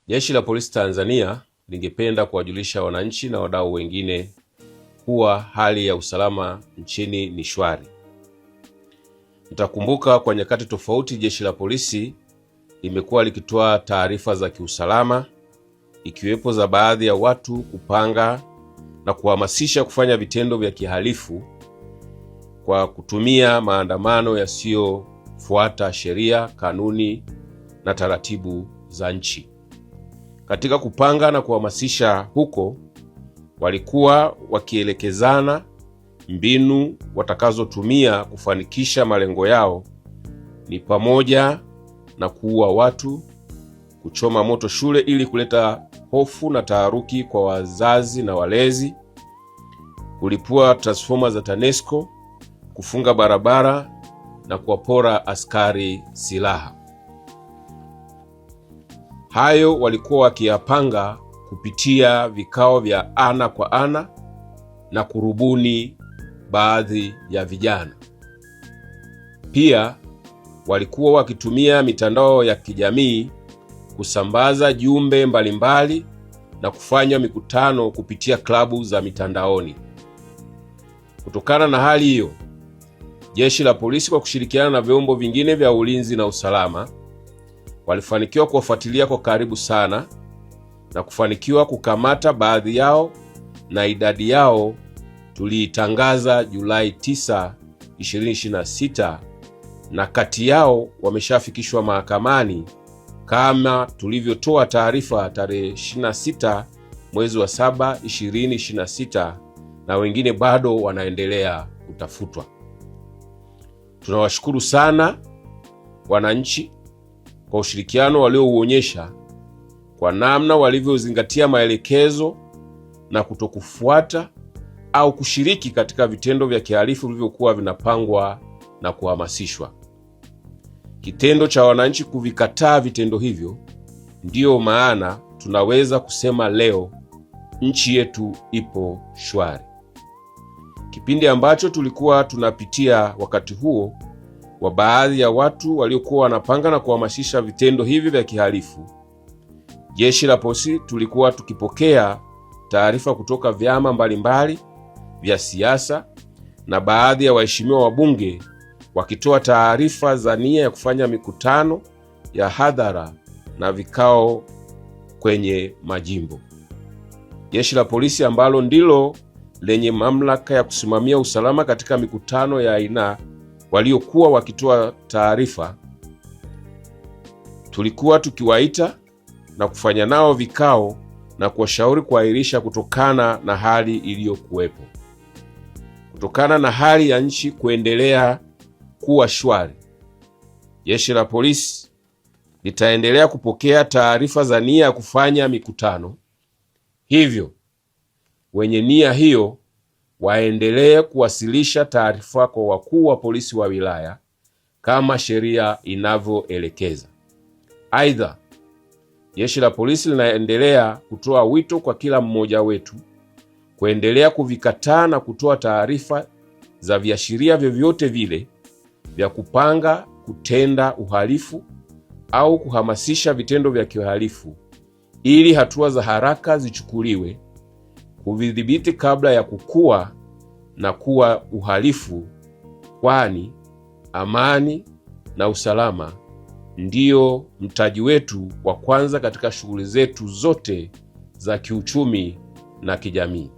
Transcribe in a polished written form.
Jeshi la Polisi Tanzania lingependa kuwajulisha wananchi na wadau wengine kuwa hali ya usalama nchini ni shwari. Mtakumbuka kwa nyakati tofauti jeshi la polisi limekuwa likitoa taarifa za kiusalama, ikiwepo za baadhi ya watu kupanga na kuhamasisha kufanya vitendo vya kihalifu kwa kutumia maandamano yasiyofuata sheria, kanuni na taratibu za nchi. Katika kupanga na kuhamasisha huko, walikuwa wakielekezana mbinu watakazotumia kufanikisha malengo yao, ni pamoja na kuua watu, kuchoma moto shule ili kuleta hofu na taharuki kwa wazazi na walezi, kulipua transformer za TANESCO, kufunga barabara na kuwapora askari silaha. Hayo walikuwa wakiyapanga kupitia vikao vya ana kwa ana na kurubuni baadhi ya vijana. Pia walikuwa wakitumia mitandao ya kijamii kusambaza jumbe mbalimbali na kufanya mikutano kupitia klabu za mitandaoni. Kutokana na hali hiyo, jeshi la polisi kwa kushirikiana na vyombo vingine vya ulinzi na usalama walifanikiwa kuwafuatilia kwa karibu sana na kufanikiwa kukamata baadhi yao, na idadi yao tuliitangaza Julai 9, 2026, na kati yao wameshafikishwa mahakamani kama tulivyotoa taarifa tarehe 26 mwezi wa 7, 2026, na wengine bado wanaendelea kutafutwa. Tunawashukuru sana wananchi kwa ushirikiano waliouonyesha, kwa namna walivyozingatia maelekezo na kutokufuata au kushiriki katika vitendo vya kihalifu vilivyokuwa vinapangwa na kuhamasishwa. Kitendo cha wananchi kuvikataa vitendo hivyo, ndiyo maana tunaweza kusema leo nchi yetu ipo shwari. Kipindi ambacho tulikuwa tunapitia wakati huo wa baadhi ya watu waliokuwa wanapanga na kuhamasisha vitendo hivi vya kihalifu, jeshi la polisi tulikuwa tukipokea taarifa kutoka vyama mbalimbali vya siasa na baadhi ya waheshimiwa wabunge wakitoa taarifa za nia ya kufanya mikutano ya hadhara na vikao kwenye majimbo. Jeshi la polisi ambalo ndilo lenye mamlaka ya kusimamia usalama katika mikutano ya aina waliokuwa wakitoa taarifa, tulikuwa tukiwaita na kufanya nao vikao na kuwashauri kuahirisha kutokana na hali iliyokuwepo. Kutokana na hali ya nchi kuendelea kuwa shwari, jeshi la polisi litaendelea kupokea taarifa za nia ya kufanya mikutano. Hivyo wenye nia hiyo waendelee kuwasilisha taarifa kwa wakuu wa polisi wa wilaya kama sheria inavyoelekeza. Aidha, jeshi la polisi linaendelea kutoa wito kwa kila mmoja wetu kuendelea kuvikataa na kutoa taarifa za viashiria vyovyote vile vya kupanga kutenda uhalifu au kuhamasisha vitendo vya kihalifu, ili hatua za haraka zichukuliwe kuvidhibiti kabla ya kukua na kuwa uhalifu, kwani amani na usalama ndiyo mtaji wetu wa kwanza katika shughuli zetu zote za kiuchumi na kijamii.